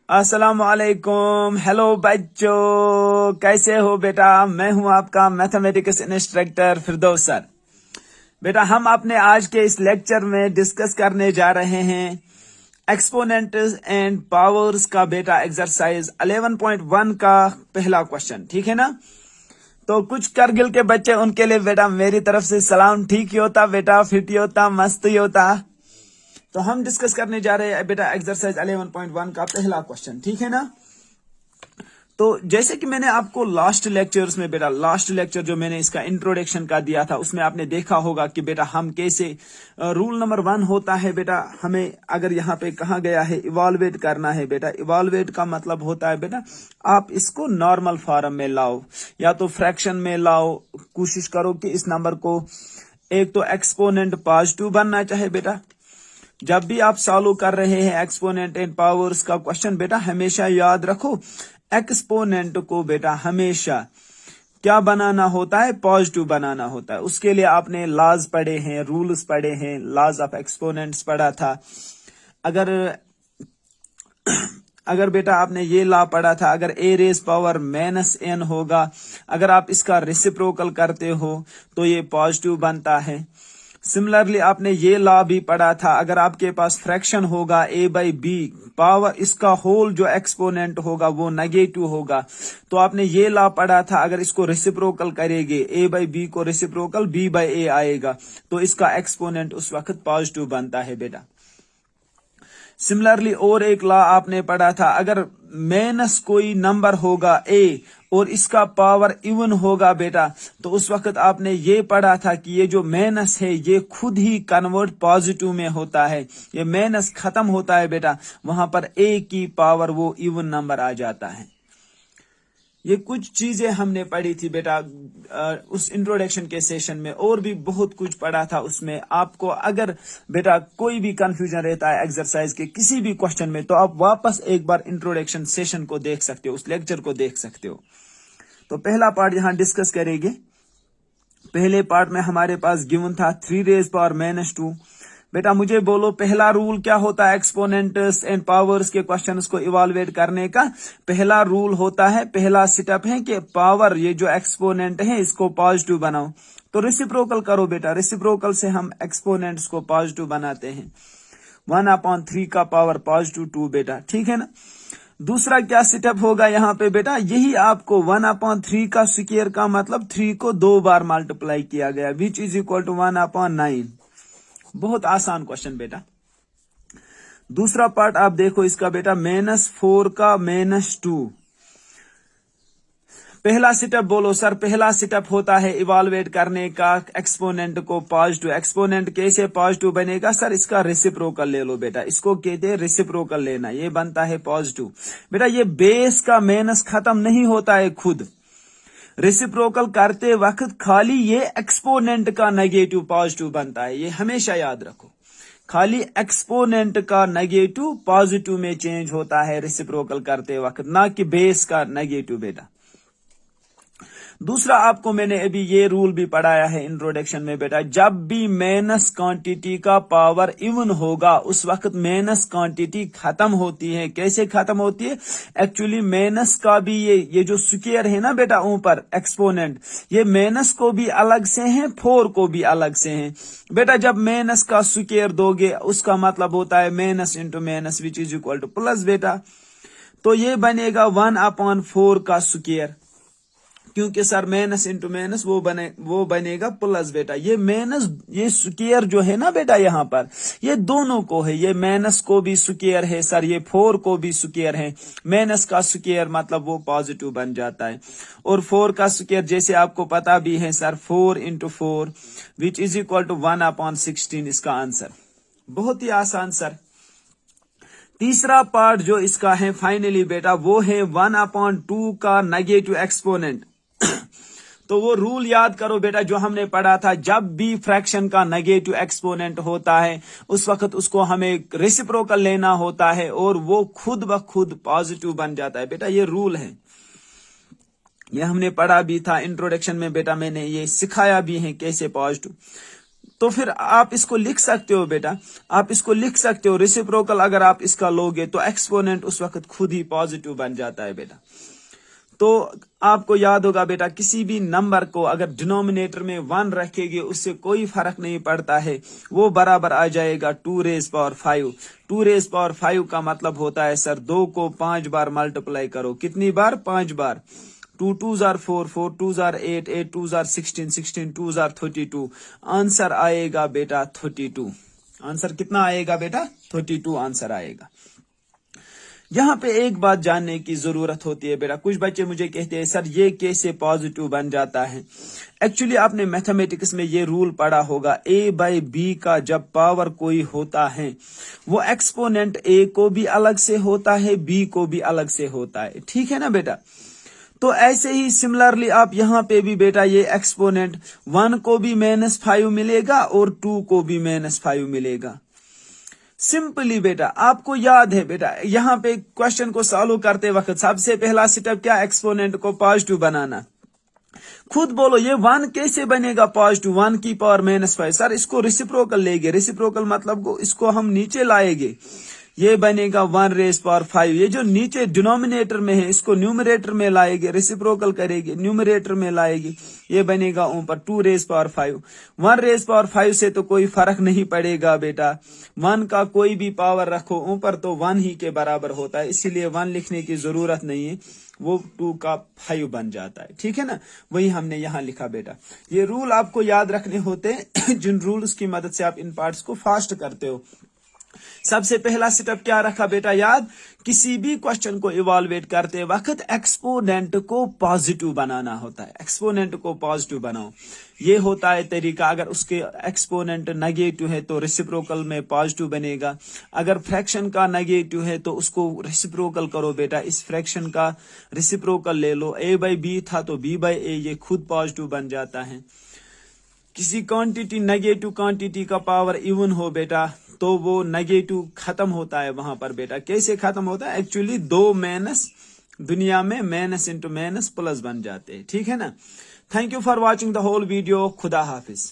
अस्सलाम वालेकुम। हेलो बच्चों, कैसे हो बेटा? मैं हूं आपका मैथमेटिक्स इंस्ट्रक्टर फिरदौस सर। बेटा हम अपने आज के इस लेक्चर में डिस्कस करने जा रहे हैं एक्सपोनेंट्स एंड पावर्स का बेटा एक्सरसाइज 11.1 का पहला क्वेश्चन, ठीक है ना? तो कुछ करगिल के बच्चे, उनके लिए बेटा मेरी तरफ से सलाम। ठीक ही होता बेटा, फिट ही होता, मस्त ही होता। तो हम डिस्कस करने जा रहे हैं बेटा एक्सरसाइज 11.1 का पहला क्वेश्चन, ठीक है ना? तो जैसे कि मैंने आपको लास्ट लेक्चर जो मैंने इसका इंट्रोडक्शन का दिया था, उसमें आपने देखा होगा कि बेटा हम कैसे रूल नंबर 1 होता है बेटा, हमें अगर यहाँ पे कहा गया है इवाल्वेट करना है बेटा। इवाल्वेट का मतलब होता है बेटा आप इसको नॉर्मल फॉर्म में लाओ या तो फ्रैक्शन में लाओ। कोशिश करो कि इस नंबर को एक तो एक्सपोनेंट पॉजिटिव बनना चाहे बेटा। जब भी आप सॉल्व कर रहे हैं एक्सपोनेंट एंड पावर्स का क्वेश्चन बेटा, हमेशा याद रखो एक्सपोनेंट को बेटा हमेशा क्या बनाना होता है? पॉजिटिव बनाना होता है। उसके लिए आपने लॉज पढ़े हैं, रूल्स पढ़े हैं, लॉज ऑफ एक्सपोनेंट्स पढ़ा था। अगर बेटा आपने ये लॉ पढ़ा था, अगर a रेज पावर -n होगा, अगर आप इसका रेसिप्रोकल करते हो तो ये पॉजिटिव बनता है। सिमिलरली आपने ये लॉ भी पढ़ा था, अगर आपके पास फ्रैक्शन होगा a/b, पावर इसका होल जो एक्सपोनेंट होगा वो नेगेटिव होगा, तो आपने ये लॉ पढ़ा था, अगर इसको रेसिप्रोकल करेंगे a/b को रेसिप्रोकल b/a आएगा तो इसका एक्सपोनेंट उस वक्त पॉजिटिव बनता है बेटा। सिमिलरली और एक लॉ आपने पढ़ा था, अगर माइनस कोई नंबर होगा a और इसका पावर इवन होगा बेटा, तो उस वक्त आपने ये पढ़ा था कि ये जो माइनस है ये खुद ही कन्वर्ट पॉजिटिव में होता है। ये माइनस खत्म होता है बेटा, वहां पर a की पावर वो इवन नंबर आ जाता है। ये कुछ चीजें हमने पढ़ी थी बेटा उस इंट्रोडक्शन के सेशन में, और भी बहुत कुछ पढ़ा था उसमें। आपको अगर बेटा कोई भी कंफ्यूजन रहता है एक्सरसाइज के किसी भी क्वेश्चन में, तो आप वापस एक बार इंट्रोडक्शन सेशन को देख सकते हो, उस लेक्चर को देख सकते हो। तो पहला पार्ट यहां डिस्कस करेंगे। पहले पार्ट में हमारे पास गिवन था 3 रेज पावर -2। बेटा मुझे बोलो पहला रूल क्या होता है एक्सपोनेंट्स एंड पावर्स के क्वेश्चंस को इवाल्वेट करने का? पहला रूल होता है, पहला स्टेप है कि पावर, ये जो एक्सपोनेंट है इसको पॉजिटिव बनाओ। तो रेसिप्रोकल करो बेटा, रेसिप्रोकल से हम एक्सपोनेंट्स को पॉजिटिव बनाते हैं। 1/3 का पावर पॉजिटिव 2 बेटा, ठीक है ना? दूसरा क्या स्टेप होगा यहाँ पे बेटा? यही आपको 1/3 का स्क्वायर का मतलब 3 को 2 बार मल्टीप्लाई किया गया, विच इज इक्वल टू 1/9। बहुत आसान क्वेश्चन बेटा। दूसरा पार्ट आप देखो इसका बेटा, -4 का -2। पहला स्टेप बोलो सर। पहला स्टेप होता है इवाल्वेट करने का एक्सपोनेंट को पॉजिटिव। एक्सपोनेंट कैसे पॉजिटिव बनेगा सर? इसका रेसिप्रोकल ले लो बेटा, इसको कहते हैं रेसिप्रोकल लेना, ये बनता है पॉजिटिव। बेटा ये बेस का माइनस खत्म नहीं होता है खुद, रेसिप्रोकल करते वक्त खाली ये एक्सपोनेंट का नेगेटिव पॉजिटिव बनता है, ये हमेशा याद रखो। खाली एक्सपोनेंट का नेगेटिव पॉजिटिव में चेंज होता है रेसिप्रोकल करते वक्त, ना कि बेस का नेगेटिव बेटा। दूसरा आपको मैंने अभी ये रूल भी पढ़ाया है इंट्रोडक्शन में बेटा, जब भी माइनस क्वांटिटी का पावर इवन होगा उस वक्त माइनस क्वांटिटी खत्म होती है। कैसे खत्म होती है? एक्चुअली माइनस का भी ये जो स्क्वायर है ना बेटा ऊपर एक्सपोनेंट, ये माइनस को भी अलग से है, 4 को भी अलग से है बेटा। जब माइनस का स्क्वायर दोगे उसका मतलब होता है minus into minus which is equal two plus बेटा। तो ये बनेगा 1/4 का स्क्वायर, क्योंकि सर माइनस इंटू माइनस वो बनेगा प्लस बेटा। ये माइनस, ये स्क्वायर जो है ना बेटा यहाँ पर, ये दोनों को है, ये माइनस को भी स्क्वायर है सर, ये 4 को भी स्क्वायर है। माइनस का स्क्वायर मतलब वो पॉजिटिव बन जाता है, और 4 का स्क्वायर जैसे आपको पता भी है sir, 4 × 4 which is equal to 1/16 इसका आंसर। बहुत ही आसान सर। तीसरा पार्ट जो इसका है फाइनली बेटा, वो है 1/2 का नेगेटिव एक्सपोनेंट। तो वो रूल याद करो बेटा जो हमने पढ़ा था, जब भी फ्रैक्शन का नेगेटिव एक्सपोनेंट होता है उस वक्त उसको हमें रेसिप्रोकल लेना होता है और वो खुद ब खुद पॉजिटिव बन जाता है बेटा। ये रूल है, ये हमने पढ़ा भी था इंट्रोडक्शन में बेटा, मैंने ये सिखाया भी है कैसे पॉजिटिव। तो फिर आप इसको लिख सकते हो बेटा, आप इसको लिख सकते हो रेसिप्रोकल अगर आप इसका लोगे तो एक्सपोनेंट उस वक्त खुद ही पॉजिटिव बन जाता है बेटा। तो आपको याद होगा बेटा, किसी भी नंबर को अगर डिनोमिनेटर में 1 रखेंगे उससे कोई फर्क नहीं पड़ता है, वो बराबर आ जाएगा 2 रेज़ पावर 5। 2 रेज़ पावर 5 का मतलब होता है सर 2 को 5 बार मल्टीप्लाई करो। कितनी बार? 5 बार। 2 2s are 4, 4 2s are 8, 8 2s are 16, 16 2s are 32। Answer आएगा बेटा 32। आंसर कितना आएगा बेटा? 32 आंसर आएगा। यहाँ पे एक बात जानने की जरूरत होती है बेटा, कुछ बच्चे मुझे कहते हैं सर ये कैसे पॉजिटिव बन जाता है। एक्चुअली आपने मैथमेटिक्स में ये रूल पढ़ा होगा, a बाई बी का जब पावर कोई होता है वो एक्सपोनेंट a को भी अलग से होता है, b को भी अलग से होता है, ठीक है ना बेटा। तो ऐसे ही सिमिलरली आप यहाँ पे भी बेटा ये एक्सपोनेंट 1 को भी -5 मिलेगा और 2 को भी -5 मिलेगा। सिंपली बेटा आपको याद है बेटा, यहाँ पे क्वेश्चन को सॉल्व करते वक्त सबसे पहला स्टेप क्या? एक्सपोनेंट को पॉजिटिव बनाना। खुद बोलो ये 1 कैसे बनेगा पॉजिटिव? 1 की पावर -5। सर इसको रेसिप्रोकल लेंगे, रेसिप्रोकल मतलब को इसको हम नीचे लाएंगे, ये बनेगा 1 रेज़ पावर 5। ये जो नीचे डिनोमिनेटर में है इसको न्यूमरेटर में लाएंगे, रेसिप्रोकल करेंगे, न्यूमरेटर में लाएंगे, ये बनेगा ऊपर 2 रेज़ पावर 5। 1 रेज़ पावर 5 से तो कोई फर्क नहीं पड़ेगा बेटा, 1 का कोई भी पावर रखो ऊपर तो 1 ही के बराबर होता है, इसीलिए 1 लिखने की जरूरत नहीं है, वो 2 का 5 बन जाता है, ठीक है ना। वही हमने यहाँ लिखा बेटा। ये रूल आपको याद रखने होते हैं जिन रूल्स की मदद से आप इन पार्ट्स को फास्ट करते हो। सबसे पहला स्टेप क्या रखा बेटा याद? किसी भी क्वेश्चन को इवॉल्वेट करते वक्त एक्सपोनेंट को पॉजिटिव बनाना होता है। एक्सपोनेंट को पॉजिटिव बनाओ, ये होता है तरीका। अगर उसके एक्सपोनेंट नेगेटिव है तो रेसिप्रोकल में पॉजिटिव बनेगा। अगर फ्रैक्शन का नेगेटिव है तो उसको रेसिप्रोकल करो बेटा, इस फ्रैक्शन का रेसिप्रोकल ले लो। a बाई बी था तो b बाई a, ये खुद पॉजिटिव बन जाता है। किसी क्वांटिटी नेगेटिव क्वांटिटी का पावर इवन हो बेटा तो वो नेगेटिव खत्म होता है वहां पर बेटा। कैसे खत्म होता है? एक्चुअली 2 माइनस दुनिया में माइनस इंटू माइनस प्लस बन जाते हैं, ठीक है ना। Thank you for watching the whole video. खुदा हाफिज।